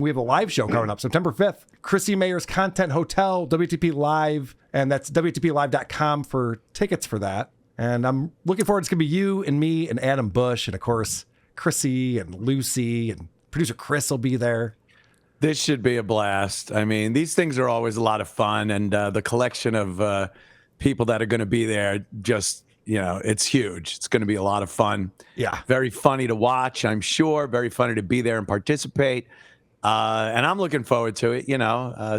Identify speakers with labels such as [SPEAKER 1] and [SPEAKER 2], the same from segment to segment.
[SPEAKER 1] We have a live show coming up September 5th. Chrissy Mayer's Content Hotel, WTP Live, and that's WTPLive.com for tickets for that. And I'm looking forward. It's going to be you and me and Adam Bush, and of course, Chrissy and Lucy, and producer Chris will be there.
[SPEAKER 2] This should be a blast. I mean, these things are always a lot of fun, and the collection of people that are going to be there, just, it's huge. It's going to be a lot of fun.
[SPEAKER 1] Yeah.
[SPEAKER 2] Very funny to watch, I'm sure. Very funny to be there and participate. And I'm looking forward to it,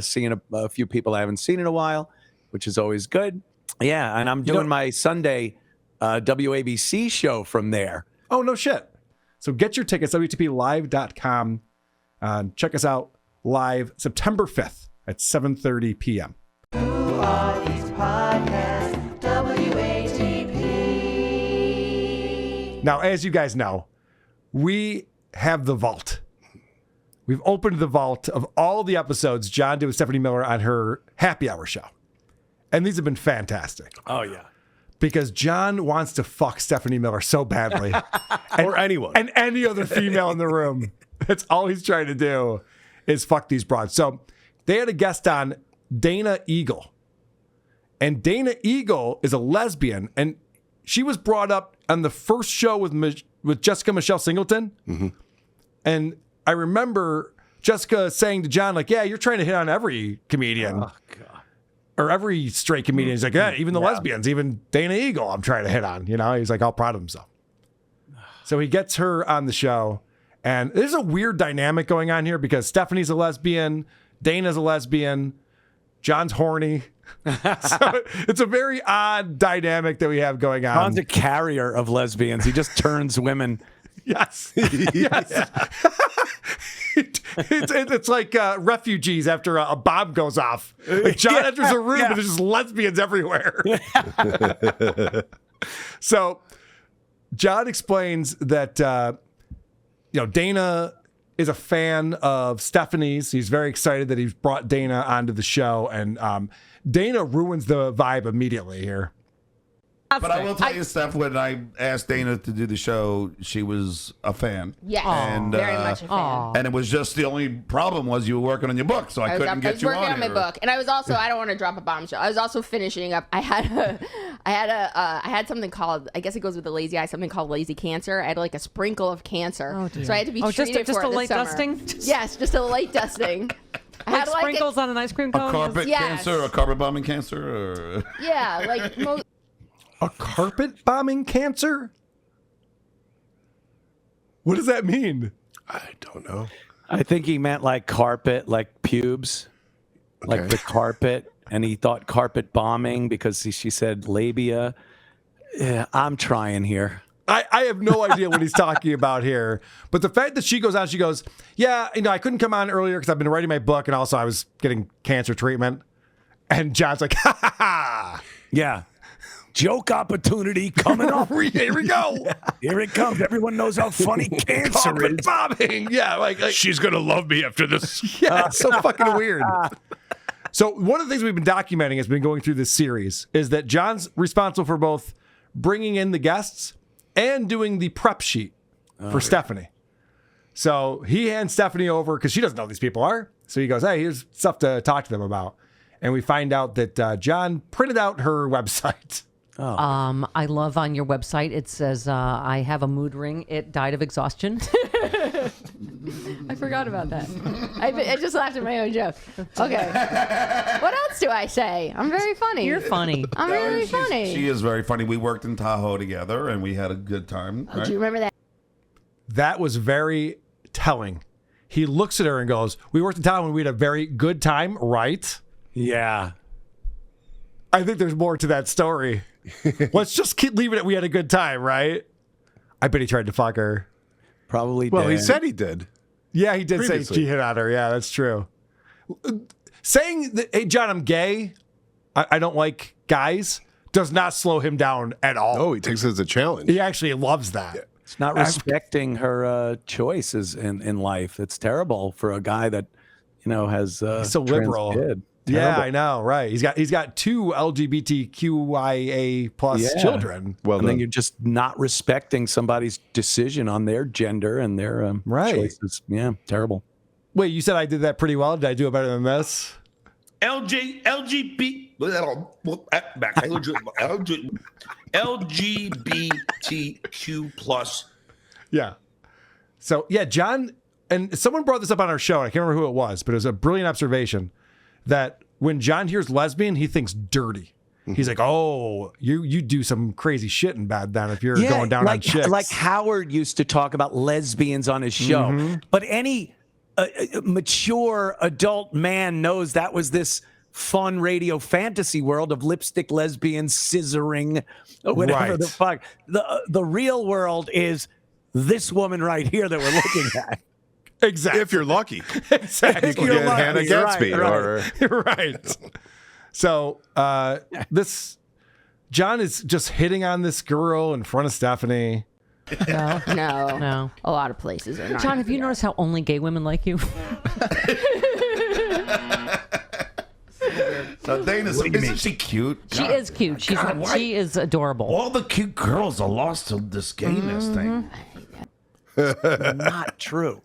[SPEAKER 2] seeing a few people I haven't seen in a while, which is always good. Yeah, and I'm doing my Sunday WABC show from there.
[SPEAKER 1] Oh, no shit. So get your tickets, WTPLive.com. Check us out live September 5th at 7:30 p.m.
[SPEAKER 3] Who are these podcasts? WATP.
[SPEAKER 1] Now, as you guys know, we have the vault. We've opened the vault of all the episodes John did with Stephanie Miller on her happy hour show. And these have been fantastic.
[SPEAKER 2] Oh, yeah.
[SPEAKER 1] Because John wants to fuck Stephanie Miller so badly.
[SPEAKER 4] Or anyone.
[SPEAKER 1] And any other female in the room. That's all he's trying to do is fuck these broads. So they had a guest on, Dana Eagle. And Dana Eagle is a lesbian. And she was brought up on the first show with Jessica Michelle Singleton. Mm-hmm. And I remember Jessica saying to John, like, yeah, you're trying to hit on every comedian.
[SPEAKER 2] Oh, God.
[SPEAKER 1] Or every straight comedian. He's like, yeah, even the lesbians, even Dana Eagle, I'm trying to hit on. He's like all proud of himself. So he gets her on the show. And there's a weird dynamic going on here because Stephanie's a lesbian, Dana's a lesbian, John's horny. So it's a very odd dynamic that we have going on.
[SPEAKER 2] John's a carrier of lesbians. He just turns women.
[SPEAKER 1] Yes. Yes. It's like refugees after a bomb goes off. Like John enters a room and there's just lesbians everywhere. So John explains that Dana is a fan of Stephanie's. He's very excited that he's brought Dana onto the show, and Dana ruins the vibe immediately here.
[SPEAKER 5] But I will tell you, Steph, when I asked Dana to do the show, she was a fan.
[SPEAKER 6] Yes,
[SPEAKER 5] and,
[SPEAKER 6] very much a fan.
[SPEAKER 5] And it was just the only problem was you were working on your book, so I couldn't get you on.
[SPEAKER 6] I was working on my book, and I was also, I don't want to drop a bombshell. I was also finishing up. I had something called, I guess it goes with the lazy eye, something called lazy cancer. I had like a sprinkle of cancer, so I had to be treated
[SPEAKER 7] just
[SPEAKER 6] for
[SPEAKER 7] a
[SPEAKER 6] it
[SPEAKER 7] light
[SPEAKER 6] this summer.
[SPEAKER 7] dusting.
[SPEAKER 6] Yes, just a light dusting. I had
[SPEAKER 7] like sprinkles on an ice cream cone.
[SPEAKER 5] A carpet cancer, a carpet bombing cancer, or
[SPEAKER 6] yeah, like most.
[SPEAKER 1] A carpet bombing cancer? What does that mean?
[SPEAKER 4] I don't know.
[SPEAKER 2] I think he meant like carpet, like pubes, like the carpet. And he thought carpet bombing because she said labia. Yeah, I'm trying here.
[SPEAKER 1] I have no idea what he's talking about here. But the fact that she goes out, she goes, yeah, I couldn't come on earlier because I've been writing my book and also I was getting cancer treatment. And John's like, ha ha ha.
[SPEAKER 2] Yeah. Joke opportunity coming up.
[SPEAKER 1] Here we go.
[SPEAKER 2] Here it comes. Everyone knows how funny cancer is.
[SPEAKER 1] Bombing. Yeah, like
[SPEAKER 4] she's gonna love me after this.
[SPEAKER 1] Yeah, it's so fucking weird. So one of the things we've been documenting has been going through this series is that John's responsible for both bringing in the guests and doing the prep sheet for Stephanie. So he hands Stephanie over because she doesn't know who these people are. So he goes, hey, here's stuff to talk to them about. And we find out that John printed out her website.
[SPEAKER 7] Oh. I love on your website, it says, I have a mood ring. It died of exhaustion.
[SPEAKER 6] I forgot about that. I just laughed at my own joke. Okay. What else do I say? I'm very funny.
[SPEAKER 7] You're funny.
[SPEAKER 6] I'm really funny.
[SPEAKER 5] She is very funny. We worked in Tahoe together, and we had a good time.
[SPEAKER 6] Oh, do you remember that?
[SPEAKER 1] That was very telling. He looks at her and goes, we worked in Tahoe and we had a very good time, right?
[SPEAKER 2] Yeah.
[SPEAKER 1] I think there's more to that story. Let's just keep leaving it. We had a good time, right? I bet he tried to fuck her.
[SPEAKER 2] Probably
[SPEAKER 4] Well,
[SPEAKER 2] did.
[SPEAKER 4] he said he did.
[SPEAKER 1] Yeah, he did
[SPEAKER 4] Previously.
[SPEAKER 1] say he hit on her. Yeah, that's true. Saying that, hey, John, I'm gay, I don't like guys, does not slow him down at all.
[SPEAKER 4] Oh, he takes it as a challenge.
[SPEAKER 1] He actually loves that. Yeah.
[SPEAKER 2] It's not respecting her choices in life. It's terrible for a guy that, has
[SPEAKER 1] He's so liberal.
[SPEAKER 2] Kid.
[SPEAKER 1] Yeah, I know, right? He's got two LGBTQIA plus children.
[SPEAKER 4] Well,
[SPEAKER 2] and then you're just not respecting somebody's decision on their gender and their choices. Yeah, terrible.
[SPEAKER 1] Wait, you said I did that pretty well. Did I do it better than this?
[SPEAKER 8] LGBTQ plus.
[SPEAKER 1] Yeah. So, yeah, John, and someone brought this up on our show. I can't remember who it was, but it was a brilliant observation that when John hears lesbian, he thinks dirty. He's like, oh, you do some crazy shit in bed then if you're going down on chicks.
[SPEAKER 2] Like Howard used to talk about lesbians on his show. But any mature adult man knows that was this fun radio fantasy world of lipstick lesbians scissoring, whatever the fuck. The real world is this woman right here that we're looking at.
[SPEAKER 1] Exactly.
[SPEAKER 4] If you're lucky.
[SPEAKER 1] Exactly.
[SPEAKER 4] You can get Hannah Gadsby.
[SPEAKER 1] Right. So this John is just hitting on this girl in front of Stephanie.
[SPEAKER 6] No. A lot of places are not.
[SPEAKER 7] John, have you noticed how only gay women like you?
[SPEAKER 5] So Dana, isn't she cute?
[SPEAKER 7] She is cute. She is adorable.
[SPEAKER 5] All the cute girls are lost to this gayness thing.
[SPEAKER 2] Not true.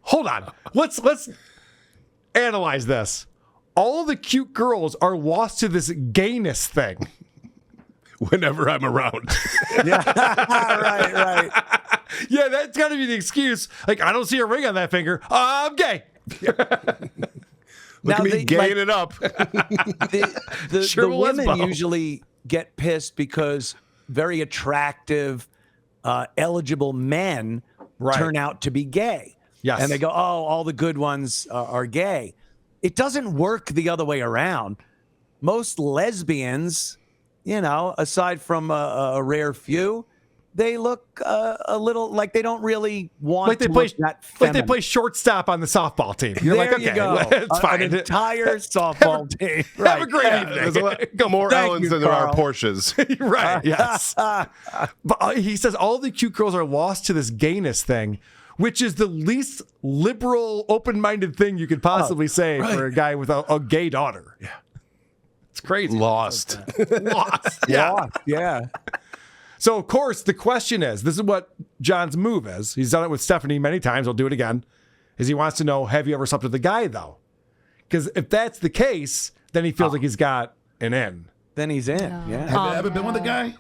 [SPEAKER 1] Hold on. Let's analyze this. All the cute girls are lost to this gayness thing.
[SPEAKER 4] Whenever I'm around.
[SPEAKER 2] Right.
[SPEAKER 1] Yeah, that's got to be the excuse. Like, I don't see a ring on that finger. I'm gay.
[SPEAKER 4] Look at me gaying it up.
[SPEAKER 2] The women
[SPEAKER 1] lesbo.
[SPEAKER 2] usually get pissed because very attractive, eligible men turn out to be gay.
[SPEAKER 1] Yes.
[SPEAKER 2] And they go, oh, all the good ones are gay. It doesn't work the other way around. Most lesbians, aside from a rare few, they look a little like they don't really want to look that feminine.
[SPEAKER 1] Like they play shortstop on the softball team. You're
[SPEAKER 2] there
[SPEAKER 1] like, okay,
[SPEAKER 2] you go.
[SPEAKER 1] it's fine.
[SPEAKER 2] An entire softball team.
[SPEAKER 1] Have a great evening.
[SPEAKER 4] There's a lot more
[SPEAKER 2] Thank
[SPEAKER 4] Ellens
[SPEAKER 2] you,
[SPEAKER 4] than there are
[SPEAKER 2] Carl.
[SPEAKER 4] Porsches.
[SPEAKER 1] Right, yes. But he says all the cute girls are lost to this gayness thing, which is the least liberal, open-minded thing you could possibly say for a guy with a gay daughter. Yeah. It's crazy.
[SPEAKER 4] Lost.
[SPEAKER 1] Lost. Yeah.
[SPEAKER 2] Yeah.
[SPEAKER 1] So, of course, the question is, this is what John's move is. He's done it with Stephanie many times. He'll do it again. Is he wants to know, have you ever slept with a guy, though? Because if that's the case, then he feels like he's got an in.
[SPEAKER 2] Then he's in. Yeah.
[SPEAKER 5] Have you ever been with a guy?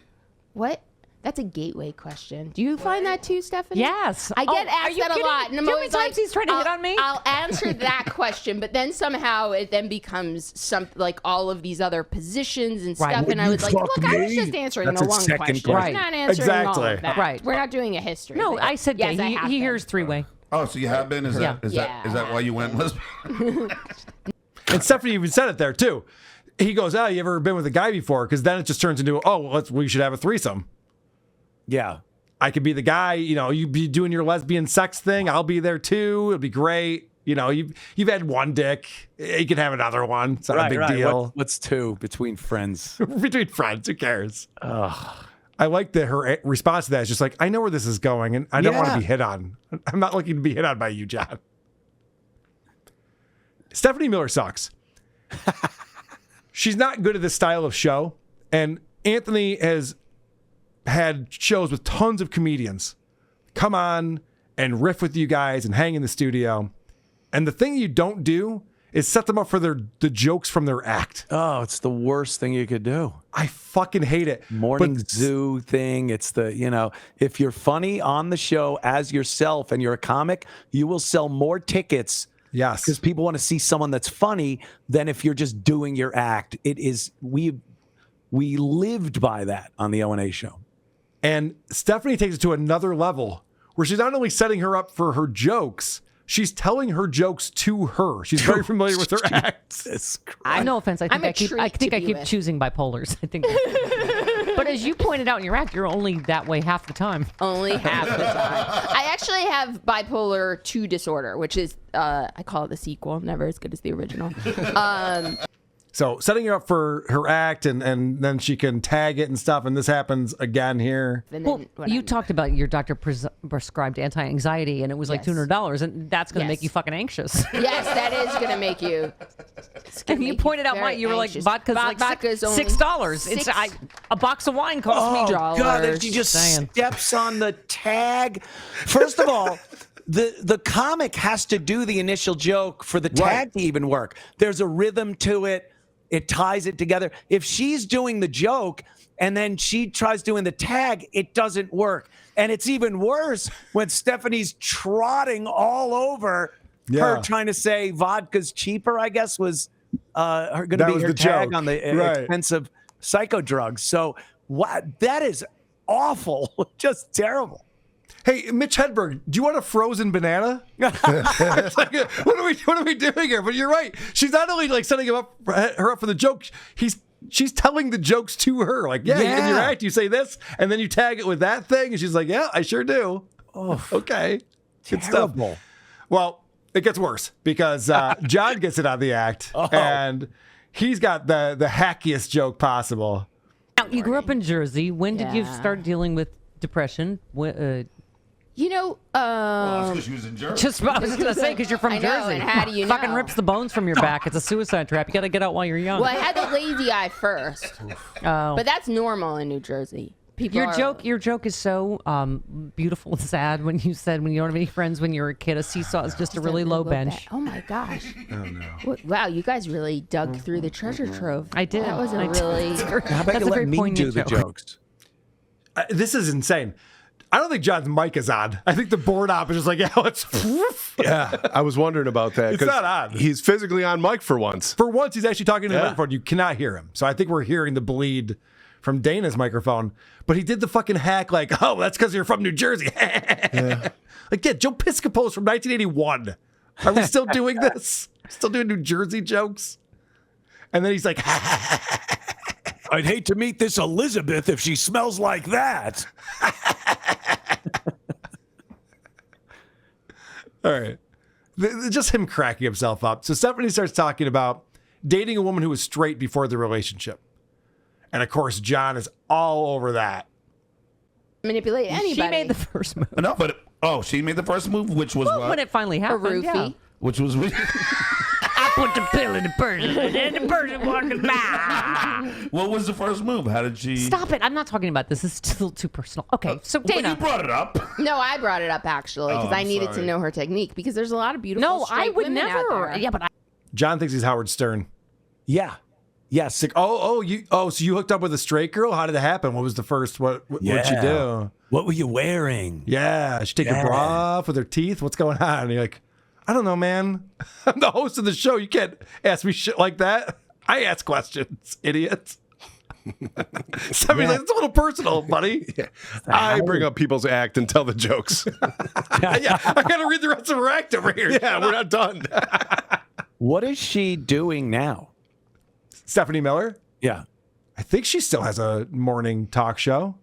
[SPEAKER 6] What? That's a gateway question. Do you find that too, Stephanie?
[SPEAKER 7] Yes.
[SPEAKER 6] I get
[SPEAKER 7] are
[SPEAKER 6] asked
[SPEAKER 7] you
[SPEAKER 6] that a
[SPEAKER 7] kidding?
[SPEAKER 6] lot. And I'm
[SPEAKER 7] Do you know how
[SPEAKER 6] always
[SPEAKER 7] many times he's trying to hit on me?
[SPEAKER 6] I'll answer that question, but then somehow it then becomes like all of these other positions and stuff.
[SPEAKER 7] Right.
[SPEAKER 6] And I was like, look, I was just answering
[SPEAKER 2] That's
[SPEAKER 6] the
[SPEAKER 2] a
[SPEAKER 6] one
[SPEAKER 2] second
[SPEAKER 6] question.
[SPEAKER 2] question.
[SPEAKER 6] I'm not answering all
[SPEAKER 1] Exactly.
[SPEAKER 6] of that.
[SPEAKER 7] Right.
[SPEAKER 6] We're not doing a history.
[SPEAKER 7] No,
[SPEAKER 6] thing.
[SPEAKER 7] I said
[SPEAKER 6] Yes,
[SPEAKER 7] gay.
[SPEAKER 6] I have
[SPEAKER 7] He
[SPEAKER 6] been.
[SPEAKER 7] hears three-way.
[SPEAKER 5] Oh, so you have been? Is
[SPEAKER 7] Yeah.
[SPEAKER 5] that why you went lesbian?
[SPEAKER 1] And Stephanie even said it there, too. He goes, oh, you ever been with a guy before? Because then it just turns into, oh, well, we should have a threesome.
[SPEAKER 2] Yeah.
[SPEAKER 1] I could be the guy, you be doing your lesbian sex thing. I'll be there, too. It'll be great. You've had one dick. You can have another one. It's not a big deal.
[SPEAKER 2] What's two between friends?
[SPEAKER 1] Between friends, who cares? I like that her response to that is just like, I know where this is going, and I don't want to be hit on. I'm not looking to be hit on by you, John. Stephanie Miller sucks. She's not good at this style of show, and Anthony has had shows with tons of comedians come on and riff with you guys and hang in the studio. And the thing you don't do is set them up for the jokes from their act.
[SPEAKER 2] Oh, it's the worst thing you could do.
[SPEAKER 1] I fucking hate it.
[SPEAKER 2] Morning zoo thing. It's if you're funny on the show as yourself and you're a comic, you will sell more tickets.
[SPEAKER 1] Yes.
[SPEAKER 2] Because people want to see someone that's funny than if you're just doing your act. It is, we lived by that on the O&A show.
[SPEAKER 1] And Stephanie takes it to another level where she's not only setting her up for her jokes, she's telling her jokes to her. She's very familiar with her acts.
[SPEAKER 7] No offense. I
[SPEAKER 6] I'm
[SPEAKER 7] think
[SPEAKER 6] a
[SPEAKER 7] I
[SPEAKER 6] treat to be
[SPEAKER 7] keep
[SPEAKER 6] with.
[SPEAKER 7] choosing bipolars. I think. But as you pointed out in your act, you're only that way half the time.
[SPEAKER 6] Only half the time. I actually have bipolar 2 disorder, which is, I call it the sequel, never as good as the original.
[SPEAKER 1] So setting her up for her act, and then she can tag it and stuff. And this happens again here.
[SPEAKER 6] And
[SPEAKER 7] Well,
[SPEAKER 6] then when
[SPEAKER 7] you
[SPEAKER 6] I'm-
[SPEAKER 7] talked about your doctor prescribed anti-anxiety, and it was like
[SPEAKER 6] Yes.
[SPEAKER 7] $200, and that's going to make
[SPEAKER 6] Yes.
[SPEAKER 7] you fucking anxious.
[SPEAKER 6] Yes, that is going to make you.
[SPEAKER 7] And you pointed out mine. You were like, vodka's like
[SPEAKER 6] vodka's only
[SPEAKER 7] $6. It's a box of wine costs me
[SPEAKER 2] Oh, God,
[SPEAKER 6] dollars.
[SPEAKER 2] if she just
[SPEAKER 7] Saying.
[SPEAKER 2] steps on the tag. First of all, the comic has to do the initial joke for the tag to even work. There's a rhythm to it. It ties it together. If she's doing the joke and then she tries doing the tag, it doesn't work. And it's even worse when Stephanie's trotting all over her trying to say vodka's cheaper, I guess, was going to be her tag on the expensive psycho drugs. So that is awful. Just terrible.
[SPEAKER 1] Hey, Mitch Hedberg, do you want a frozen banana? It's like, what are we doing here? But you're right. She's not only like setting her up for the joke. She's telling the jokes to her. Like, in your act, you say this, and then you tag it with that thing, and she's like, yeah, I sure do. Oh, okay. Good stuff. Well, it gets worse because John gets it on the act, and he's got the hackiest joke possible.
[SPEAKER 7] Now, you grew up in Jersey. When did you start dealing with depression?
[SPEAKER 6] You know,
[SPEAKER 5] Well, that's because she was in Jersey.
[SPEAKER 7] I was just going to say, because you're from
[SPEAKER 6] I know,
[SPEAKER 7] Jersey.
[SPEAKER 6] and how do you
[SPEAKER 7] Fucking
[SPEAKER 6] know?
[SPEAKER 7] rips the bones from your back. It's a suicide trap. You got to get out while you're young.
[SPEAKER 6] well, I had the lazy eye first, but that's normal in New Jersey. People
[SPEAKER 7] Your joke is so beautiful and sad when you said when you don't have any friends when you're a kid. A seesaw is just a really low bench.
[SPEAKER 6] Oh my gosh! Oh no! Wow, you guys really dug through the treasure trove.
[SPEAKER 7] I did.
[SPEAKER 6] That was a
[SPEAKER 7] I did.
[SPEAKER 6] really.
[SPEAKER 2] How about
[SPEAKER 7] That's
[SPEAKER 2] you
[SPEAKER 7] a
[SPEAKER 2] let
[SPEAKER 7] very
[SPEAKER 2] me
[SPEAKER 7] poignant
[SPEAKER 2] do the
[SPEAKER 7] joke.
[SPEAKER 2] jokes?
[SPEAKER 1] This is insane. I don't think John's mic is on. I think the board op is just like, it's
[SPEAKER 4] Yeah, I was wondering about that.
[SPEAKER 1] It's
[SPEAKER 4] 'cause
[SPEAKER 1] not on.
[SPEAKER 4] He's physically on mic for once.
[SPEAKER 1] For once, he's actually talking to the microphone. You cannot hear him. So I think we're hearing the bleed from Dana's microphone. But he did the fucking hack like, that's because you're from New Jersey. Like, Joe Piscopo's from 1981. Are we still doing this? Still doing New Jersey jokes? And then he's like,
[SPEAKER 2] I'd hate to meet this Elizabeth if she smells like that.
[SPEAKER 1] all right. Just him cracking himself up. So Stephanie starts talking about dating a woman who was straight before the relationship. And of course, John is all over that.
[SPEAKER 6] Manipulate anybody.
[SPEAKER 7] She made the first move.
[SPEAKER 5] No, but she made the first move, which was
[SPEAKER 7] Well,
[SPEAKER 5] what?
[SPEAKER 7] when it finally
[SPEAKER 6] a
[SPEAKER 7] happened,
[SPEAKER 6] roofie.
[SPEAKER 5] Which was
[SPEAKER 7] I put the pill in the person, and the person walking by.
[SPEAKER 5] what was the first move? How did she?
[SPEAKER 7] Stop it! I'm not talking about this. This is still too personal. Okay, so
[SPEAKER 5] Well,
[SPEAKER 7] Dana.
[SPEAKER 5] you brought it up.
[SPEAKER 6] No, I brought it up actually because I
[SPEAKER 5] I'm
[SPEAKER 6] needed to
[SPEAKER 5] sorry.
[SPEAKER 6] know her technique because there's a lot of beautiful.
[SPEAKER 7] No, I
[SPEAKER 6] straight
[SPEAKER 7] would
[SPEAKER 6] women out
[SPEAKER 7] never.
[SPEAKER 6] there.
[SPEAKER 7] Yeah, but
[SPEAKER 1] John thinks he's Howard Stern.
[SPEAKER 2] Yeah. Yes.
[SPEAKER 1] It's like, so you hooked up with a straight girl? How did it happen? What was the first? What'd you do?
[SPEAKER 2] What were you wearing?
[SPEAKER 1] Yeah, she take her bra off with her teeth. What's going on? And you're like, I don't know, man. I'm the host of the show. You can't ask me shit like that. I ask questions, idiot. Somebody's like, it's a little personal, buddy.
[SPEAKER 4] I bring up people's act and tell the jokes.
[SPEAKER 1] Yeah, I got to read the rest of her act over here.
[SPEAKER 4] Yeah, we're not done.
[SPEAKER 2] What is she doing now?
[SPEAKER 1] Stephanie Miller.
[SPEAKER 2] Yeah.
[SPEAKER 1] I think she still has a morning talk show.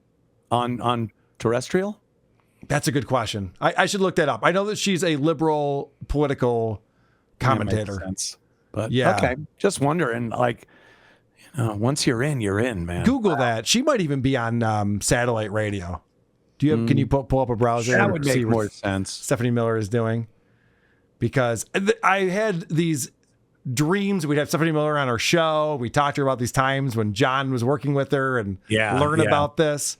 [SPEAKER 2] On terrestrial?
[SPEAKER 1] That's a good question. I should look that up. I know that she's a liberal political commentator.
[SPEAKER 2] That makes sense. But
[SPEAKER 1] Yeah.
[SPEAKER 2] okay. Just wondering, like, once you're in, man.
[SPEAKER 1] Google that. She might even be on satellite radio. Do you have? Can you pull up a browser?
[SPEAKER 2] That
[SPEAKER 1] and
[SPEAKER 2] would
[SPEAKER 1] see
[SPEAKER 2] make
[SPEAKER 1] what
[SPEAKER 2] more sense.
[SPEAKER 1] Stephanie Miller is doing, because I had these dreams. We'd have Stephanie Miller on our show. We talked to her about these times when John was working with her and learn about this.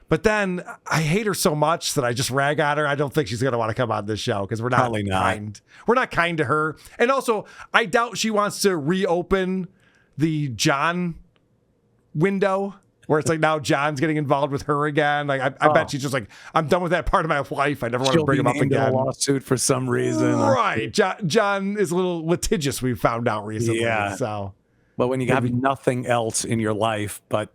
[SPEAKER 1] But then I hate her so much that I just rag on her. I don't think she's going to want to come on this show because we're not
[SPEAKER 2] Probably not.
[SPEAKER 1] kind. We're not kind to her. And also, I doubt she wants to reopen the John window where it's like now John's getting involved with her again. Like I bet she's just like, I'm done with that part of my life. I never want to
[SPEAKER 2] She'll
[SPEAKER 1] bring
[SPEAKER 2] be
[SPEAKER 1] him up
[SPEAKER 2] named in a
[SPEAKER 1] again.
[SPEAKER 2] lawsuit for some reason.
[SPEAKER 1] Right. John is a little litigious, we found out recently.
[SPEAKER 2] Yeah.
[SPEAKER 1] So,
[SPEAKER 2] But when you have nothing else in your life but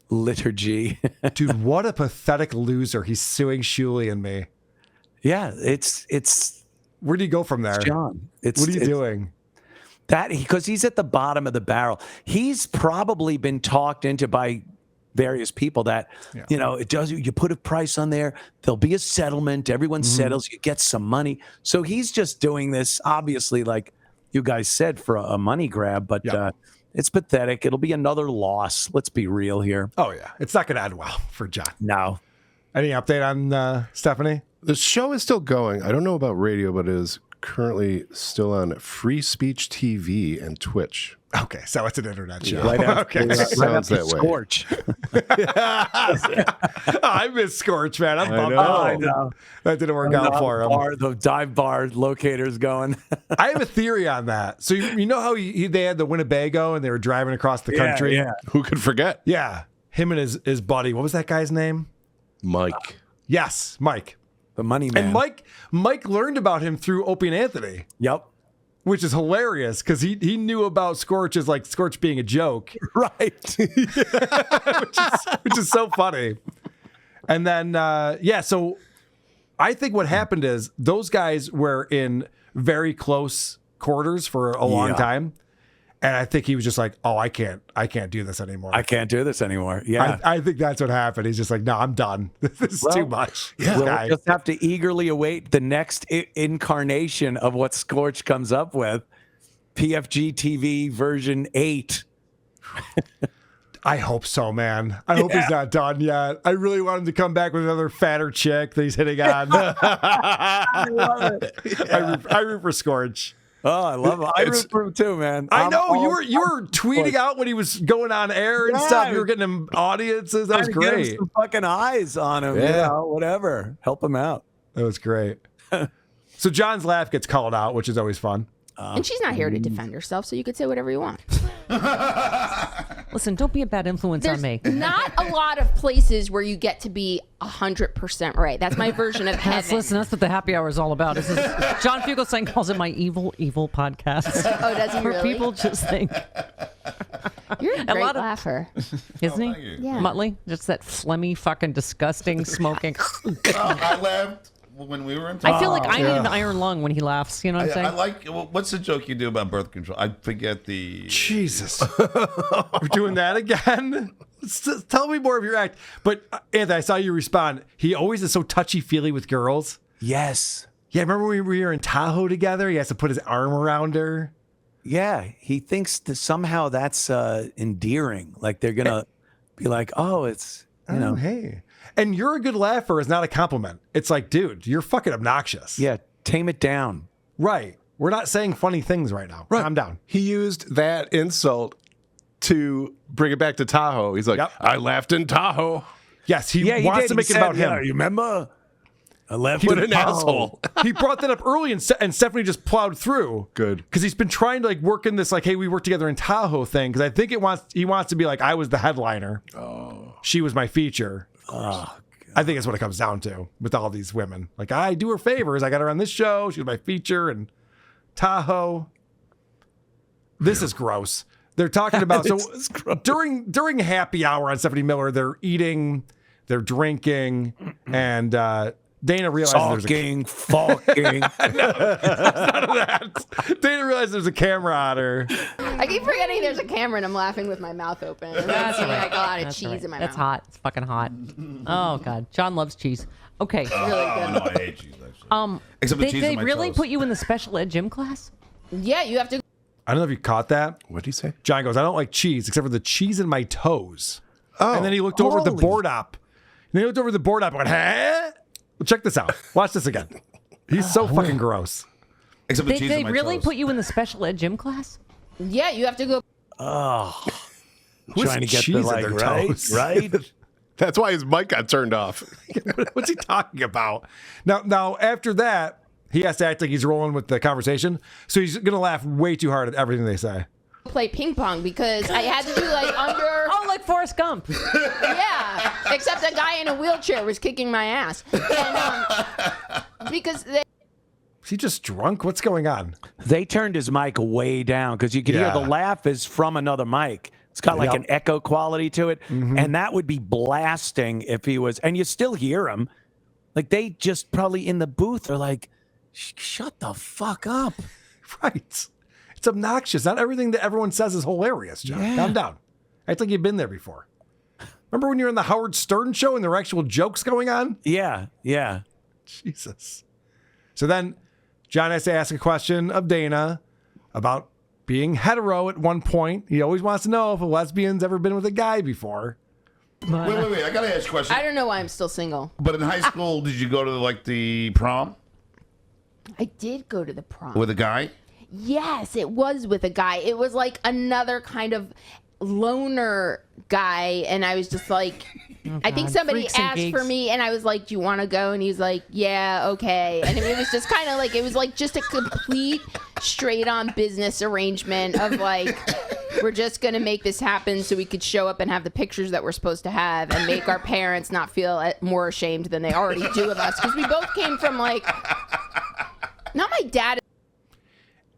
[SPEAKER 2] liturgy.
[SPEAKER 1] dude, what a pathetic loser. He's suing Shuley and me.
[SPEAKER 2] Yeah, it's
[SPEAKER 1] Where do you go from there?
[SPEAKER 2] John.
[SPEAKER 1] What are you doing?
[SPEAKER 2] That because he's at the bottom of the barrel. He's probably been talked into by various people that it does. You put a price on there, there'll be a settlement. Everyone settles. You get some money. So he's just doing this, obviously, like you guys said, for a money grab. But it's pathetic. It'll be another loss. Let's be real here.
[SPEAKER 1] Oh, yeah. It's not going to end well for John.
[SPEAKER 2] No.
[SPEAKER 1] Any update on Stephanie?
[SPEAKER 4] The show is still going. I don't know about radio, but it is currently still on Free Speech TV and Twitch.
[SPEAKER 1] Okay, so it's an internet show.
[SPEAKER 2] Right after,
[SPEAKER 1] Okay.
[SPEAKER 4] Sounds that way.
[SPEAKER 2] Scorch.
[SPEAKER 1] I miss Scorch, man. I'm bummed
[SPEAKER 2] know.
[SPEAKER 1] out.
[SPEAKER 2] I know.
[SPEAKER 1] That didn't work out for him.
[SPEAKER 2] The dive bar locator's going.
[SPEAKER 1] I have a theory on that. So you know how they had the Winnebago and they were driving across the country?
[SPEAKER 2] Yeah.
[SPEAKER 4] Who could forget?
[SPEAKER 1] Yeah. Him and his buddy. What was that guy's name?
[SPEAKER 4] Mike.
[SPEAKER 1] Yes, Mike.
[SPEAKER 2] The money man.
[SPEAKER 1] And Mike learned about him through Opie and Anthony,
[SPEAKER 2] Yep.
[SPEAKER 1] which is hilarious because he knew about Scorch as like Scorch being a joke,
[SPEAKER 2] Right.
[SPEAKER 1] which is so funny. And then so I think what happened is those guys were in very close quarters for a long time. And I think he was just like, oh, I can't do this anymore.
[SPEAKER 2] I can't do this anymore. Yeah.
[SPEAKER 1] I think that's what happened. He's just like, no, I'm done. This is too much.
[SPEAKER 2] We'll just have to eagerly await the next incarnation of what Scorch comes up with. PFG TV version 8.
[SPEAKER 1] I hope so, man. I hope he's not done yet. I really want him to come back with another fatter chick that he's hitting on.
[SPEAKER 2] I love it.
[SPEAKER 1] I root for Scorch.
[SPEAKER 2] Oh, I love it. I root for him too, man.
[SPEAKER 1] I know you were tweeting out when he was going on air and stuff. You were getting him audiences. That was
[SPEAKER 2] Get him
[SPEAKER 1] great.
[SPEAKER 2] some fucking eyes on him. You know, whatever. Help him out.
[SPEAKER 1] That was great. So John's laugh gets called out, which is always fun.
[SPEAKER 6] And she's not here to defend herself, so you could say whatever you want.
[SPEAKER 7] Listen, don't be a bad influence
[SPEAKER 6] There's
[SPEAKER 7] on me.
[SPEAKER 6] not a lot of places where you get to be 100% right. That's my version of heaven.
[SPEAKER 7] Listen, that's what the happy hour is all about. This is John Fugelsang calls it my evil podcast.
[SPEAKER 6] Oh, does he
[SPEAKER 7] Where
[SPEAKER 6] really?
[SPEAKER 7] people just think,
[SPEAKER 6] You're a great
[SPEAKER 7] lot of-
[SPEAKER 6] laugher.
[SPEAKER 7] isn't he?
[SPEAKER 6] Yeah.
[SPEAKER 7] Muttley? Just that phlegmy, fucking disgusting smoking.
[SPEAKER 5] I laughed when we were in town.
[SPEAKER 7] I feel like I need an iron lung when he laughs. You know what I'm saying?
[SPEAKER 5] I like. What's the joke you do about birth control? I forget the.
[SPEAKER 1] Jesus. We're doing that again? Tell me more of your act. But Anthony, I saw you respond. He always is so touchy-feely with girls.
[SPEAKER 2] Yes.
[SPEAKER 1] Yeah, remember when we were in Tahoe together? He has to put his arm around her.
[SPEAKER 2] Yeah. He thinks that somehow that's endearing. Like they're going to be like, oh, it's, you know.
[SPEAKER 1] Hey. And you're a good laugher is not a compliment. It's like, dude, you're fucking obnoxious.
[SPEAKER 2] Yeah. Tame it down.
[SPEAKER 1] Right. We're not saying funny things right now.
[SPEAKER 4] Right.
[SPEAKER 1] Calm down.
[SPEAKER 4] He used that insult to bring it back to Tahoe. He's like,
[SPEAKER 1] Yep.
[SPEAKER 4] I laughed in Tahoe.
[SPEAKER 1] Yes, he wants to make it about him.
[SPEAKER 2] You remember? I left
[SPEAKER 4] What
[SPEAKER 2] in
[SPEAKER 4] an
[SPEAKER 2] Tahoe.
[SPEAKER 4] asshole.
[SPEAKER 1] He brought that up early, and Stephanie just plowed through.
[SPEAKER 4] Good.
[SPEAKER 1] Because he's been trying to like work in this like, hey, we worked together in Tahoe thing. Because I think he wants to be like, I was the headliner. Oh. She was my feature. Oh. I think that's what it comes down to with all these women. Like, I do her favors. I got her on this show. She was my feature and Tahoe. This is gross. They're talking about during happy hour on Stephanie Miller, they're eating, they're drinking, and Dana realizes
[SPEAKER 2] Fucking, fucking.
[SPEAKER 1] none of that. Dana realizes there's a camera on her.
[SPEAKER 6] I keep forgetting there's a camera and I'm laughing with my mouth open. And that's when I got a lot of
[SPEAKER 7] That's
[SPEAKER 6] cheese
[SPEAKER 7] right.
[SPEAKER 6] in my
[SPEAKER 7] That's
[SPEAKER 6] mouth.
[SPEAKER 7] hot. It's fucking hot. Oh God, John loves cheese. Okay.
[SPEAKER 6] Really good.
[SPEAKER 5] No, I hate cheese. Actually. Except the
[SPEAKER 7] They,
[SPEAKER 5] cheese
[SPEAKER 7] they
[SPEAKER 5] on my
[SPEAKER 7] really
[SPEAKER 5] toast.
[SPEAKER 7] put you in the special ed gym class?
[SPEAKER 6] Yeah, you have to.
[SPEAKER 1] I don't know if you caught that.
[SPEAKER 4] What'd he say?
[SPEAKER 1] John goes, I don't like cheese except for the cheese in my toes.
[SPEAKER 4] Oh,
[SPEAKER 1] And then he looked over at the board op. And then he looked over at the board op and went, huh? Well, check this out. Watch this again. He's so fucking gross.
[SPEAKER 5] Except the
[SPEAKER 7] They,
[SPEAKER 5] cheese
[SPEAKER 7] they
[SPEAKER 5] on my
[SPEAKER 7] really
[SPEAKER 5] toast.
[SPEAKER 7] put you in the special ed gym class?
[SPEAKER 6] Yeah, you have to go.
[SPEAKER 1] Who's
[SPEAKER 2] Trying to get
[SPEAKER 1] cheese
[SPEAKER 2] the
[SPEAKER 1] in
[SPEAKER 2] like,
[SPEAKER 1] their
[SPEAKER 2] right?
[SPEAKER 1] toes?
[SPEAKER 2] Right?
[SPEAKER 4] That's why his mic got turned off.
[SPEAKER 1] What's he talking about? Now, after that, he has to act like he's rolling with the conversation. So he's going to laugh way too hard at everything they say.
[SPEAKER 6] Play ping pong because I had to do like under.
[SPEAKER 7] Oh, like Forrest Gump.
[SPEAKER 6] Yeah, except a guy in a wheelchair was kicking my ass. And, because they.
[SPEAKER 1] Is he just drunk? What's going on?
[SPEAKER 2] They turned his mic way down because you could hear the laugh is from another mic. It's got like an echo quality to it. And that would be blasting if he was, and you still hear him. Like they just probably in the booth are like, shut the fuck up.
[SPEAKER 1] Right. It's obnoxious. Not everything that everyone says is hilarious, John.
[SPEAKER 2] Yeah.
[SPEAKER 1] Calm down. Act like you've been there before. Remember when you were in the Howard Stern show and there were actual jokes going on?
[SPEAKER 2] Yeah, yeah.
[SPEAKER 1] Jesus. So then John has to ask a question of Dana about being hetero at one point. He always wants to know if a lesbian's ever been with a guy before.
[SPEAKER 5] Wait. I gotta ask a question.
[SPEAKER 6] I don't know why I'm still single.
[SPEAKER 5] But in high school, did you go to like the prom?
[SPEAKER 6] I did go to the prom.
[SPEAKER 5] With a guy?
[SPEAKER 6] Yes, it was with a guy. It was like another kind of loner guy, and I was just like, I think somebody
[SPEAKER 7] Freaks and
[SPEAKER 6] asked
[SPEAKER 7] geeks.
[SPEAKER 6] for me, and I was like, do you want to go? And he's like, yeah, okay. And it was just kind of like, it was like just a complete straight on business arrangement of like, we're just going to make this happen so we could show up and have the pictures that we're supposed to have and make our parents not feel more ashamed than they already do of us. Because we both came from like, not my dad.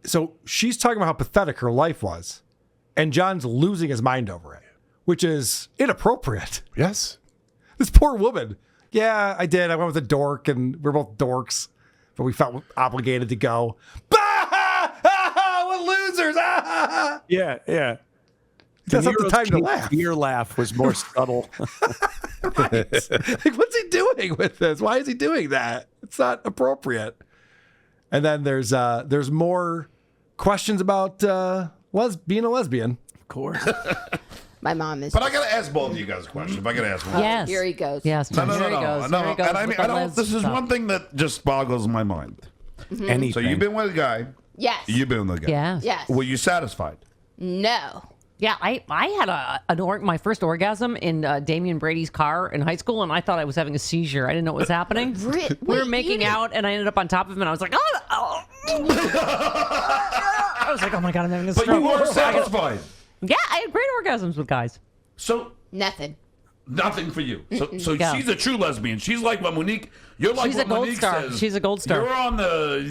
[SPEAKER 1] So she's talking about how pathetic her life was, and John's losing his mind over it, which is inappropriate.
[SPEAKER 4] Yes.
[SPEAKER 1] This poor woman. Yeah, I did. I went with a dork, and we're both dorks, but we felt obligated to go. What losers!
[SPEAKER 2] Yeah, yeah.
[SPEAKER 1] That's not the time to laugh.
[SPEAKER 2] Your laugh was more subtle.
[SPEAKER 1] Right. Like, what's he doing with this? Why is he doing that? It's not appropriate. And then there's more questions about being a lesbian.
[SPEAKER 2] Of course.
[SPEAKER 6] My mom is.
[SPEAKER 5] But I got to ask both of you guys a question. If I got to ask one.
[SPEAKER 7] Yes.
[SPEAKER 6] Here he goes.
[SPEAKER 7] Yes.
[SPEAKER 5] No, no,
[SPEAKER 7] Here
[SPEAKER 5] no,
[SPEAKER 7] he
[SPEAKER 5] no,
[SPEAKER 7] goes.
[SPEAKER 5] no.
[SPEAKER 7] Here he goes
[SPEAKER 5] And I mean,
[SPEAKER 7] with
[SPEAKER 5] I
[SPEAKER 7] the
[SPEAKER 5] don't.
[SPEAKER 7] les
[SPEAKER 5] This is
[SPEAKER 7] stuff.
[SPEAKER 5] one thing that just boggles my mind.
[SPEAKER 2] Anything.
[SPEAKER 5] So you've been with a guy.
[SPEAKER 6] Yes.
[SPEAKER 5] You've been with a guy.
[SPEAKER 7] Yes.
[SPEAKER 6] Yes.
[SPEAKER 5] Were you satisfied?
[SPEAKER 6] No.
[SPEAKER 7] Yeah, I had my first orgasm in Damian Brady's car in high school, and I thought I was having a seizure. I didn't know what was happening. We were
[SPEAKER 6] Wait,
[SPEAKER 7] making
[SPEAKER 6] you
[SPEAKER 7] out, and I ended up on top of him, and I was like, oh. I was like, oh my God, I'm having a
[SPEAKER 5] But
[SPEAKER 7] stroke.
[SPEAKER 5] you were satisfied.
[SPEAKER 7] Yeah, I had great orgasms with guys.
[SPEAKER 5] So
[SPEAKER 6] Nothing.
[SPEAKER 5] nothing for you. So
[SPEAKER 7] Yeah.
[SPEAKER 5] she's a true lesbian. She's like what Monique. You're like
[SPEAKER 7] She's
[SPEAKER 5] what
[SPEAKER 7] a gold
[SPEAKER 5] Monique
[SPEAKER 7] star.
[SPEAKER 5] says.
[SPEAKER 7] She's a gold star.
[SPEAKER 5] You're on the.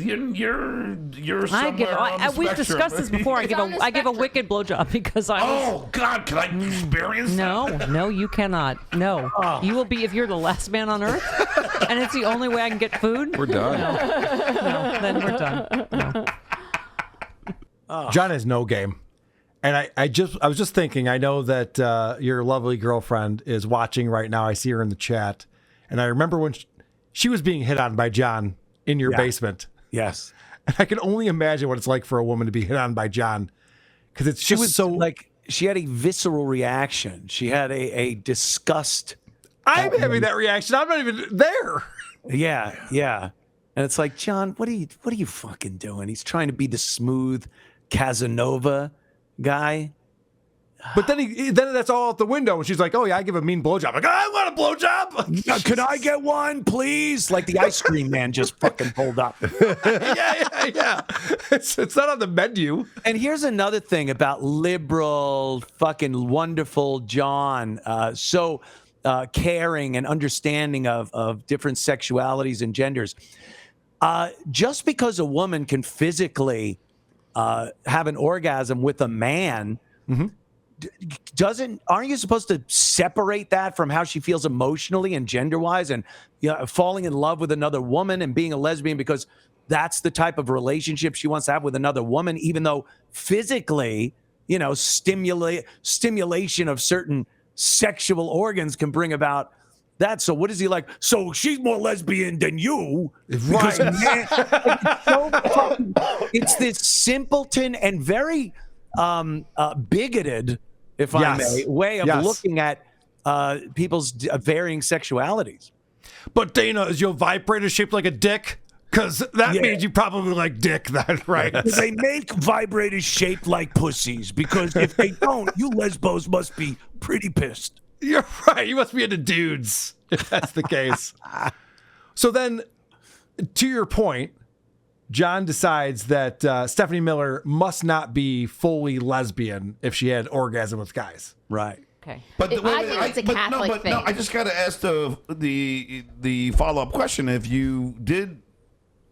[SPEAKER 5] You're somewhere on the
[SPEAKER 7] We've
[SPEAKER 5] spectrum.
[SPEAKER 7] discussed this before. I
[SPEAKER 6] It's
[SPEAKER 7] give
[SPEAKER 6] on the
[SPEAKER 7] a
[SPEAKER 6] spectrum.
[SPEAKER 7] wicked blowjob because I was.
[SPEAKER 5] Oh God! Can I experience that?
[SPEAKER 7] No, you cannot. No, you will be if you're the last man on earth, and it's the only way I can get food.
[SPEAKER 4] We're done.
[SPEAKER 7] No, then we're done. No.
[SPEAKER 1] John has no game. And I was just thinking, I know that your lovely girlfriend is watching right now. I see her in the chat. And I remember when she was being hit on by John in your basement.
[SPEAKER 2] Yes.
[SPEAKER 1] And I can only imagine what it's like for a woman to be hit on by John. Because it's
[SPEAKER 2] She
[SPEAKER 1] just
[SPEAKER 2] was
[SPEAKER 1] so...
[SPEAKER 2] like, she had a visceral reaction. She had a disgust.
[SPEAKER 1] I'm having that reaction. I'm not even there.
[SPEAKER 2] Yeah, yeah. And it's like, John, what are you fucking doing? He's trying to be the smooth Casanova guy.
[SPEAKER 1] But then that's all out the window. And she's like, oh, yeah, I give a mean blowjob. Like, I want a blowjob.
[SPEAKER 2] Could I get one, please? Like the ice cream man just fucking pulled up.
[SPEAKER 1] yeah. It's not on the menu.
[SPEAKER 2] And here's another thing about liberal, fucking wonderful John. So caring and understanding of different sexualities and genders. Just because a woman can physically have an orgasm with a man, aren't you supposed to separate that from how she feels emotionally and gender-wise, and falling in love with another woman and being a lesbian because that's the type of relationship she wants to have with another woman, even though physically, stimulation of certain sexual organs can bring about that. So what is he like? So she's more lesbian than you. Because, man, it's this simpleton and very bigoted, if I may, way of looking at people's varying sexualities.
[SPEAKER 1] But Dana, is your vibrator shaped like a dick? Because that means you probably like dick then, right?
[SPEAKER 2] They make vibrators shaped like pussies, because if they don't, you lesbos must be pretty pissed.
[SPEAKER 1] You're right. You must be into dudes if that's the case. So then, to your point, John decides that Stephanie Miller must not be fully lesbian if she had orgasm with guys.
[SPEAKER 2] Right.
[SPEAKER 7] Okay.
[SPEAKER 5] But
[SPEAKER 6] I think it's a Catholic thing.
[SPEAKER 5] No, I just got to ask the follow up question. If you did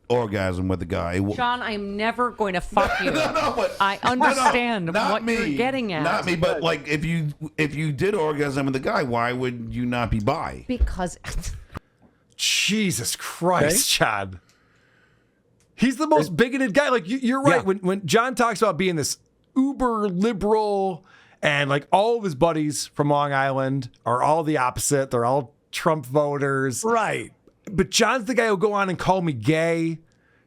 [SPEAKER 5] orgasm with a guy,
[SPEAKER 7] John, I'm never going to fuck you.
[SPEAKER 5] but
[SPEAKER 7] I understand
[SPEAKER 5] not
[SPEAKER 7] what
[SPEAKER 5] me,
[SPEAKER 7] you're getting at.
[SPEAKER 5] Not me, but like if you did orgasm with a guy, why would you not be bi?
[SPEAKER 7] Because
[SPEAKER 1] Jesus Christ, John. He's the most bigoted guy. Like you're right.
[SPEAKER 2] Yeah.
[SPEAKER 1] When John talks about being this uber liberal and like all of his buddies from Long Island are all the opposite. They're all Trump voters.
[SPEAKER 2] Right.
[SPEAKER 1] But John's the guy who'll go on and call me gay.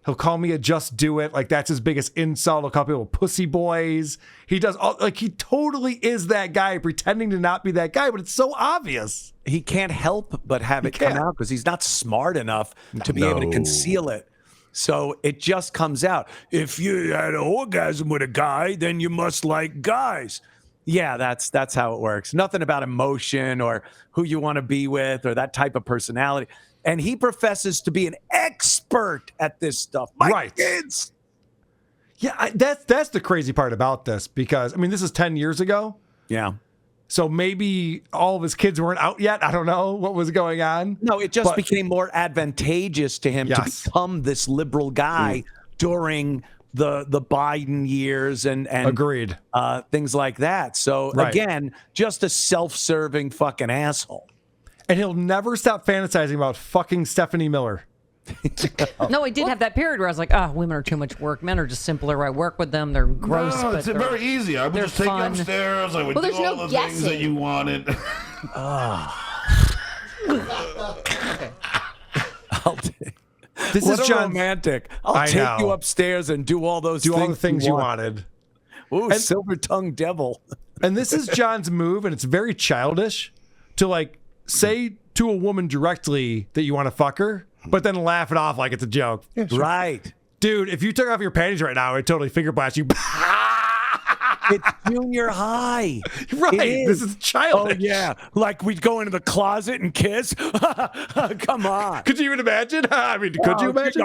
[SPEAKER 1] He'll call me a just do it. Like that's his biggest insult. He'll call people pussy boys. He does all, like he totally is that guy pretending to not be that guy, but it's so obvious.
[SPEAKER 2] He can't help but have it come out because he's not smart enough to be able to conceal it. So it just comes out. If you had an orgasm with a guy, then you must like guys. Yeah, that's how it works. Nothing about emotion or who you want to be with or that type of personality. And he professes to be an expert at this stuff. My kids.
[SPEAKER 1] Yeah, that's the crazy part about this, because I mean, this is 10 years ago.
[SPEAKER 2] Yeah.
[SPEAKER 1] So maybe all of his kids weren't out yet. I don't know what was going on.
[SPEAKER 2] No, it just became more advantageous to him to become this liberal guy during the Biden years and
[SPEAKER 1] agreed
[SPEAKER 2] things like that. So again, just a self-serving fucking asshole.
[SPEAKER 1] And he'll never stop fantasizing about fucking Stephanie Miller.
[SPEAKER 7] No, I did have that period where I was like, women are too much work. Men are just simpler. I work with them. They're gross.
[SPEAKER 5] No,
[SPEAKER 7] but
[SPEAKER 5] it's very easy. I would just take you upstairs. I would do all the things that you wanted.
[SPEAKER 1] This
[SPEAKER 2] what
[SPEAKER 1] is
[SPEAKER 2] a romantic. I'll take you upstairs and do all those
[SPEAKER 1] all the things you wanted.
[SPEAKER 2] Ooh, silver-tongued devil.
[SPEAKER 1] And this is John's move, and it's very childish to like say to a woman directly that you want to fuck her, but then laugh it off like it's a joke.
[SPEAKER 2] Yeah, sure. Right.
[SPEAKER 1] Dude, if you took off your panties right now, I'd totally finger blast you.
[SPEAKER 2] It's junior high.
[SPEAKER 1] Right. This is childish.
[SPEAKER 2] Oh, yeah. Like we'd go into the closet and kiss. Come on.
[SPEAKER 1] Could you even imagine? I mean, could you imagine?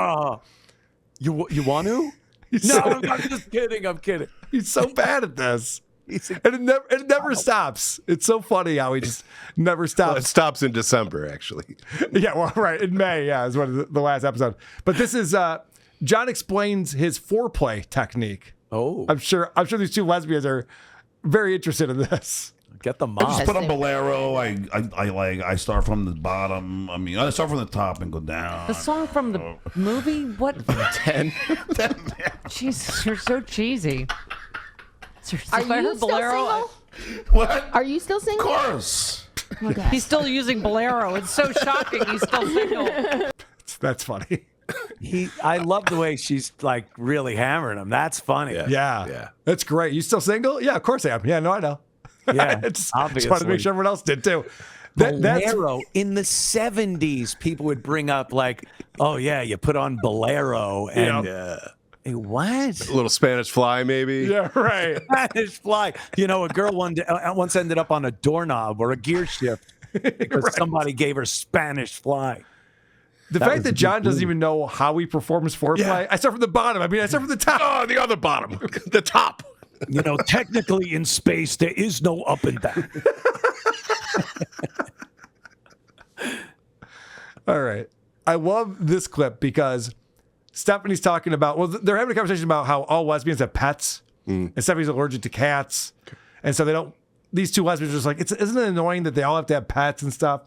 [SPEAKER 2] You want to? I'm just kidding. I'm kidding.
[SPEAKER 1] He's so bad at this. And it never stops. It's so funny how he just never stops.
[SPEAKER 4] Well, it stops in December, actually.
[SPEAKER 1] Yeah, well, right. In May, is one of the last episode. But this is, John explains his foreplay technique.
[SPEAKER 2] Oh.
[SPEAKER 1] I'm sure these two lesbians are very interested in this.
[SPEAKER 2] Get the
[SPEAKER 5] I
[SPEAKER 2] mom.
[SPEAKER 5] just put on Bolero. I start from the bottom. I mean, I start from the top and go down.
[SPEAKER 7] The song from the movie? What?
[SPEAKER 4] 10.
[SPEAKER 7] Jesus, you're so cheesy.
[SPEAKER 6] Are you still single?
[SPEAKER 5] What?
[SPEAKER 6] Are you still single?
[SPEAKER 5] Of course.
[SPEAKER 6] Okay.
[SPEAKER 7] He's still using Bolero. It's so shocking. He's still single.
[SPEAKER 1] That's funny.
[SPEAKER 2] I love the way she's like really hammering him. That's funny.
[SPEAKER 1] Yeah. That's great. You still single? Yeah, of course I am. Yeah, no, I know.
[SPEAKER 2] Yeah,
[SPEAKER 1] just wanted to make sure everyone else did too.
[SPEAKER 2] Bolero. In the 70s, people would bring up like, oh yeah, you put on Bolero and hey, what?
[SPEAKER 4] A little Spanish Fly, maybe.
[SPEAKER 1] Yeah, right.
[SPEAKER 2] Spanish Fly. You know, a girl once ended up on a doorknob or a gear shift because somebody gave her Spanish Fly.
[SPEAKER 1] The fact that John doesn't even know how he performs foreplay.
[SPEAKER 4] Yeah.
[SPEAKER 1] I start from the bottom. I mean, I start from the top.
[SPEAKER 4] Oh, the other bottom. The top.
[SPEAKER 2] You know, technically in space, there is no up and down.
[SPEAKER 1] All right. I love this clip because Stephanie's talking about, well, they're having a conversation about how all lesbians have pets and Stephanie's allergic to cats. And so these two lesbians are just like, isn't it annoying that they all have to have pets and stuff?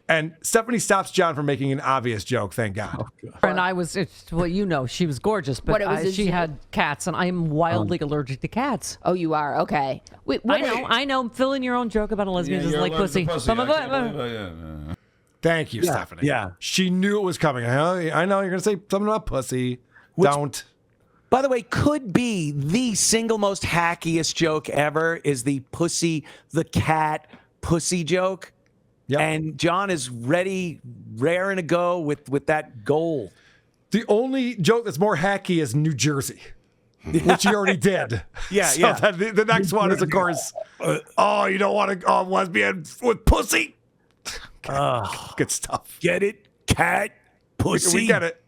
[SPEAKER 1] And Stephanie stops John from making an obvious joke, thank God.
[SPEAKER 7] And I was, well, you know, she was gorgeous, but she had cats, and I'm wildly allergic to cats.
[SPEAKER 6] Oh, you are? Okay. Wait,
[SPEAKER 7] I know. Fill in your own joke about a lesbian doesn't like pussy.
[SPEAKER 1] Thank you, Stephanie.
[SPEAKER 2] Yeah.
[SPEAKER 1] She knew it was coming. I know you're going to say something about pussy. Don't.
[SPEAKER 2] By the way, could be the single most hackiest joke ever is the cat pussy joke.
[SPEAKER 1] Yep.
[SPEAKER 2] And John is raring to go with that goal.
[SPEAKER 1] The only joke that's more hacky is New Jersey, which he already did.
[SPEAKER 2] Yeah.
[SPEAKER 1] The next one is, of course, you don't want a lesbian with pussy. Good stuff.
[SPEAKER 2] Get it? Cat, pussy.
[SPEAKER 1] We get it.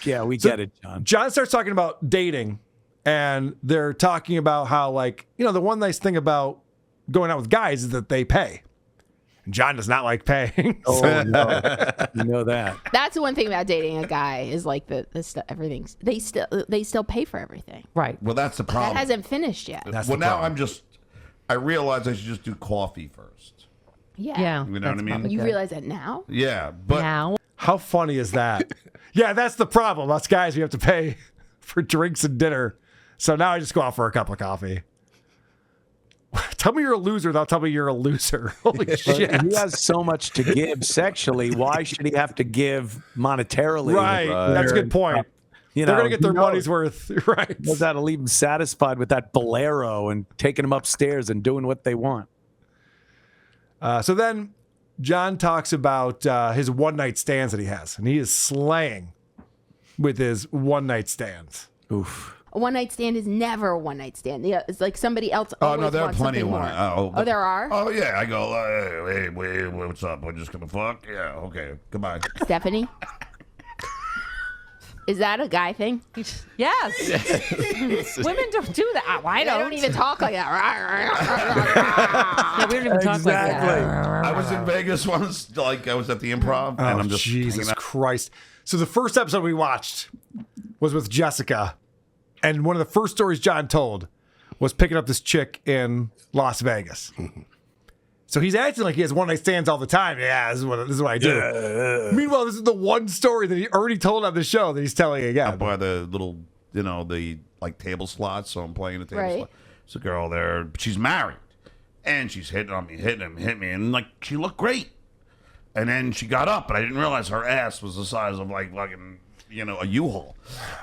[SPEAKER 2] Yeah, we get it, John.
[SPEAKER 1] John starts talking about dating, and they're talking about how, like, the one nice thing about going out with guys is that they pay. John does not like paying.
[SPEAKER 2] Oh, no. You know that.
[SPEAKER 6] That's the one thing about dating a guy is like the stuff, everything's they still pay for everything.
[SPEAKER 7] Right.
[SPEAKER 5] Well, that's the problem.
[SPEAKER 6] That hasn't finished yet.
[SPEAKER 5] I realize I should just do coffee first.
[SPEAKER 6] Yeah.
[SPEAKER 5] You know what I mean?
[SPEAKER 6] You realize that now?
[SPEAKER 5] Yeah, but
[SPEAKER 7] Now.
[SPEAKER 1] How funny is that? Yeah, that's the problem. Us guys, we have to pay for drinks and dinner. So now I just go out for a cup of coffee. Tell me you're a loser, without telling me you're a loser. Holy shit.
[SPEAKER 2] He has so much to give sexually. Why should he have to give monetarily?
[SPEAKER 1] Right. That's a good point. They're going to get their money's worth. Right.
[SPEAKER 2] Knows how to leave them satisfied with that Bolero and taking them upstairs and doing what they want.
[SPEAKER 1] So then John talks about his one-night stands that he has, and he is slaying. with his one-night stands.
[SPEAKER 2] Oof.
[SPEAKER 6] A one-night stand is never a one-night stand. Yeah, it's like somebody else
[SPEAKER 5] Oh
[SPEAKER 6] always
[SPEAKER 5] no, there are
[SPEAKER 6] wants
[SPEAKER 5] plenty of
[SPEAKER 6] something
[SPEAKER 5] one.
[SPEAKER 6] more. Oh, there are?
[SPEAKER 5] Oh yeah, I go. Hey, wait, what's up? We're just gonna fuck. Yeah, okay. Goodbye.
[SPEAKER 6] Stephanie? Is that a guy thing?
[SPEAKER 7] Yes. Women don't do that. Why
[SPEAKER 6] I
[SPEAKER 7] don't?
[SPEAKER 6] don't even talk like that.
[SPEAKER 7] Yeah, we don't even talk like
[SPEAKER 2] Exactly.
[SPEAKER 7] that.
[SPEAKER 5] I was in Vegas once. Like I was at the Improv, and I'm just
[SPEAKER 1] Jesus
[SPEAKER 5] hanging out.
[SPEAKER 1] Christ. So the first episode we watched was with Jessica. And one of the first stories John told was picking up this chick in Las Vegas. So he's acting like he has one-night stands all the time. Yeah, this is what I do. Meanwhile, this is the one story that he already told on the show that he's telling again.
[SPEAKER 5] By the little, the like table slots. So I'm playing the table
[SPEAKER 6] Right.
[SPEAKER 5] slot. There's a girl there. She's married, and she's hitting on me, hit me, and like she looked great. And then she got up, but I didn't realize her ass was the size of like fucking, a U-Haul.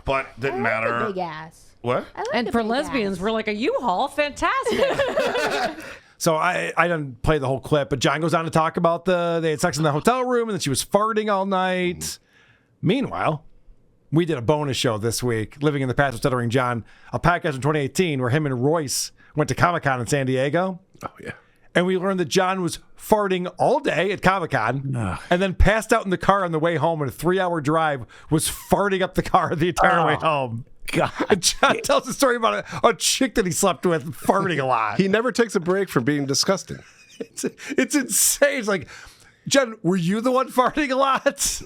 [SPEAKER 5] But didn't
[SPEAKER 6] I like
[SPEAKER 5] matter.
[SPEAKER 6] a big ass.
[SPEAKER 5] What?
[SPEAKER 6] I like
[SPEAKER 7] And
[SPEAKER 6] a
[SPEAKER 7] for
[SPEAKER 6] big
[SPEAKER 7] lesbians,
[SPEAKER 6] ass.
[SPEAKER 7] we're like a U-Haul. Fantastic.
[SPEAKER 1] So I didn't play the whole clip, but John goes on to talk about they had sex in the hotel room and that she was farting all night. Meanwhile, we did a bonus show this week, Living in the Past with Stuttering John, a podcast from 2018 where him and Royce went to Comic-Con in San Diego.
[SPEAKER 4] Oh, yeah.
[SPEAKER 1] And we learned that John was farting all day at Comic-Con and then passed out in the car on the way home, and a 3-hour drive was farting up the car the entire way home.
[SPEAKER 2] God.
[SPEAKER 1] And John tells a story about a chick that he slept with farting a lot.
[SPEAKER 4] He never takes a break from being disgusting.
[SPEAKER 1] It's insane. It's like, John, were you the one farting a lot?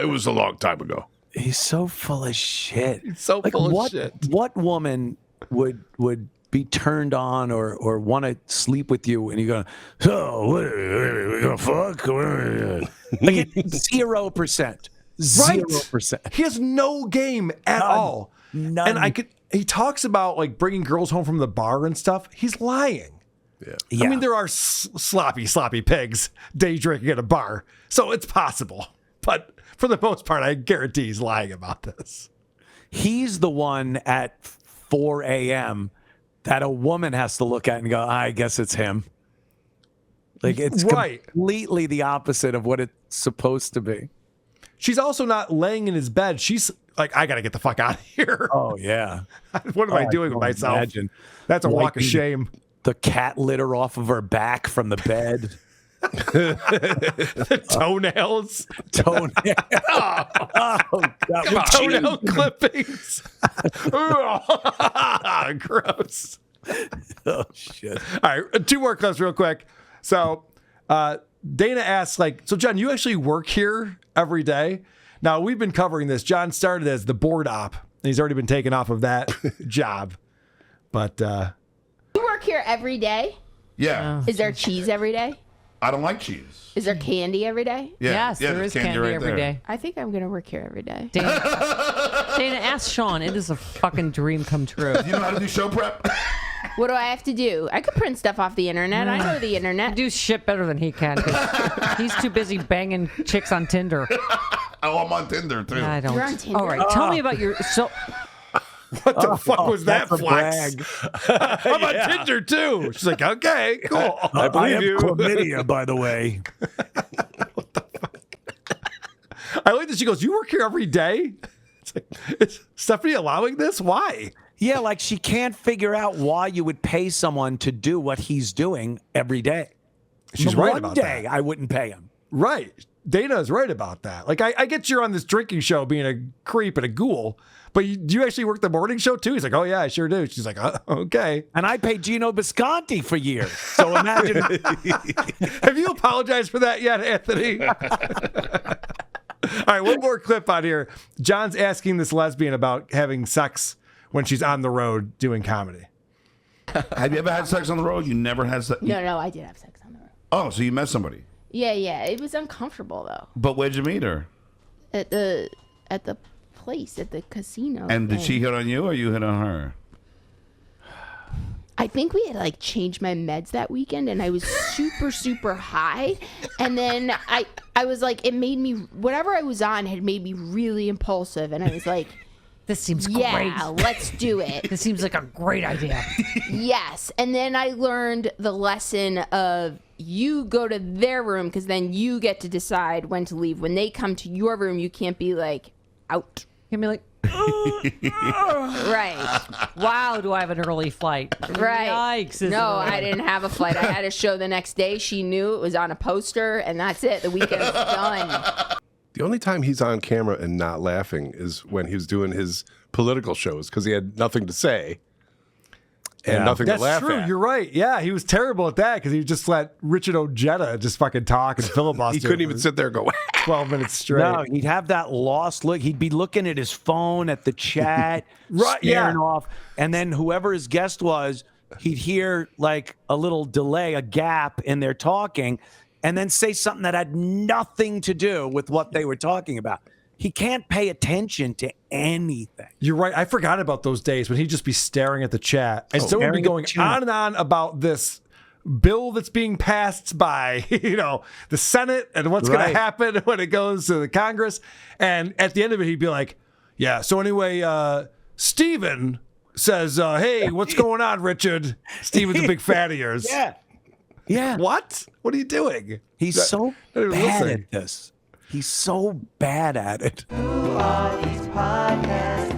[SPEAKER 4] It was a long time ago.
[SPEAKER 2] He's so full of shit. He's
[SPEAKER 1] so full of shit.
[SPEAKER 2] What woman would be turned on or want to sleep with you and you go, so what are we gonna fuck? Like 0%. 0%.
[SPEAKER 1] He has no game at all.
[SPEAKER 2] None.
[SPEAKER 1] And he talks about like bringing girls home from the bar and stuff. He's lying.
[SPEAKER 2] Yeah.
[SPEAKER 1] I mean, there are sloppy pigs day drinking at a bar, so it's possible. But for the most part, I guarantee he's lying about this.
[SPEAKER 2] He's the one at 4 a.m. that a woman has to look at and go, I guess it's him. Like it's
[SPEAKER 1] Right.
[SPEAKER 2] completely the opposite of what it's supposed to be.
[SPEAKER 1] She's also not laying in his bed. She's like, I got to get the fuck out of here.
[SPEAKER 2] Oh, yeah.
[SPEAKER 1] What am I doing with
[SPEAKER 2] can't
[SPEAKER 1] myself?
[SPEAKER 2] imagine.
[SPEAKER 1] That's a walk of
[SPEAKER 2] Wiping
[SPEAKER 1] shame.
[SPEAKER 2] The cat litter off of her back from the bed.
[SPEAKER 1] Toenails.
[SPEAKER 2] Toenail. Oh, God.
[SPEAKER 1] Toenail clippings. Gross.
[SPEAKER 2] Oh, shit.
[SPEAKER 1] All right, 2 more clips real quick. So Dana asks, so John, you actually work here every day? Now, we've been covering this. John started as the board op, and he's already been taken off of that job. But
[SPEAKER 6] You work here every day?
[SPEAKER 5] Yeah.
[SPEAKER 6] Is there cheese every day?
[SPEAKER 5] I don't like cheese.
[SPEAKER 6] Is there candy every day?
[SPEAKER 5] Yeah.
[SPEAKER 7] Yes, there
[SPEAKER 5] there's
[SPEAKER 7] is candy
[SPEAKER 5] right
[SPEAKER 7] every
[SPEAKER 5] there.
[SPEAKER 7] day.
[SPEAKER 6] I think I'm going to work here every day.
[SPEAKER 7] Dana, ask Sean. It is a fucking dream come true.
[SPEAKER 5] You know how to do show prep?
[SPEAKER 6] What do I have to do? I could print stuff off the internet. I know the internet.
[SPEAKER 7] Do shit better than he can. 'Cause he's too busy banging chicks on Tinder.
[SPEAKER 5] Oh, I'm on Tinder too.
[SPEAKER 7] I don't.
[SPEAKER 6] You're on Tinder?
[SPEAKER 7] All right, tell me about your. So
[SPEAKER 1] what the fuck was that
[SPEAKER 2] That's a
[SPEAKER 1] flex?
[SPEAKER 2] brag.
[SPEAKER 1] I'm on Tinder too. She's like, okay, cool.
[SPEAKER 2] I have chlamydia, by the way.
[SPEAKER 1] I like that she goes, you work here every day? It's like, is Stephanie allowing this? Why?
[SPEAKER 2] Yeah, like she can't figure out why you would pay someone to do what he's doing every day.
[SPEAKER 1] She's right
[SPEAKER 2] One
[SPEAKER 1] about
[SPEAKER 2] day
[SPEAKER 1] that.
[SPEAKER 2] I wouldn't pay him.
[SPEAKER 1] Right. Dana is right about that. Like, I get you're on this drinking show being a creep and a ghoul, but do you actually work the morning show too? He's like, oh, yeah, I sure do. She's like, okay.
[SPEAKER 2] And I paid Gino Bisconti for years. So imagine.
[SPEAKER 1] Have you apologized for that yet, Anthony? All right, one more clip on here. John's asking this lesbian about having sex when she's on the road doing comedy.
[SPEAKER 5] Have you ever had sex on the road? You never had sex?
[SPEAKER 6] No, I did have sex on the road.
[SPEAKER 5] Oh, so you met somebody.
[SPEAKER 6] Yeah. It was uncomfortable though.
[SPEAKER 5] But where'd you meet her?
[SPEAKER 6] At the place at the casino.
[SPEAKER 5] And did
[SPEAKER 6] thing.
[SPEAKER 5] she hit on you or you hit on her?
[SPEAKER 6] I think we had changed my meds that weekend, and I was super high, and then I was like, it made me, whatever I was on had made me really impulsive, and I was like,
[SPEAKER 7] this seems
[SPEAKER 6] yeah,
[SPEAKER 7] great.
[SPEAKER 6] let's do it.
[SPEAKER 7] This seems like a great idea.
[SPEAKER 6] Yes. And then I learned the lesson of you go to their room because then you get to decide when to leave. When they come to your room, you can't be like, out.
[SPEAKER 7] Can be like,
[SPEAKER 6] Right.
[SPEAKER 7] wow, do I have an early flight?
[SPEAKER 6] Right.
[SPEAKER 7] Yikes. Is
[SPEAKER 6] No,
[SPEAKER 7] it
[SPEAKER 6] I didn't have a flight. I had a show the next day. She knew it was on a poster, and that's it. The weekend's done.
[SPEAKER 4] The only time he's on camera and not laughing is when he was doing his political shows because he had nothing to say and nothing
[SPEAKER 1] That's
[SPEAKER 4] to laugh
[SPEAKER 1] true.
[SPEAKER 4] at.
[SPEAKER 1] You're right. Yeah, he was terrible at that because he just let Richard Ojeda just fucking talk and filibuster.
[SPEAKER 4] He couldn't even
[SPEAKER 1] for
[SPEAKER 4] sit there and go,
[SPEAKER 1] 12 minutes straight.
[SPEAKER 2] No, he'd have that lost look. He'd be looking at his phone at the chat,
[SPEAKER 1] Right, yeah.
[SPEAKER 2] staring off. And then whoever his guest was, he'd hear like a little delay, a gap in their talking, and then say something that had nothing to do with what they were talking about. He can't pay attention to anything.
[SPEAKER 1] You're right. I forgot about those days when he'd just be staring at the chat. And someone would be
[SPEAKER 2] Staring at
[SPEAKER 1] going
[SPEAKER 2] the chat.
[SPEAKER 1] on and on about this bill that's being passed by, the Senate and what's going
[SPEAKER 2] Right.
[SPEAKER 1] to happen when it goes to the Congress. And at the end of it, he'd be like, yeah, so anyway, Steven says, hey, what's going on, Richard? Steven's a big fan of yours.
[SPEAKER 2] Yeah. Yeah.
[SPEAKER 1] What? What are you doing?
[SPEAKER 2] He's so
[SPEAKER 1] not even
[SPEAKER 2] bad
[SPEAKER 1] listening.
[SPEAKER 2] at this. He's so bad at it.
[SPEAKER 3] Who are these podcasts?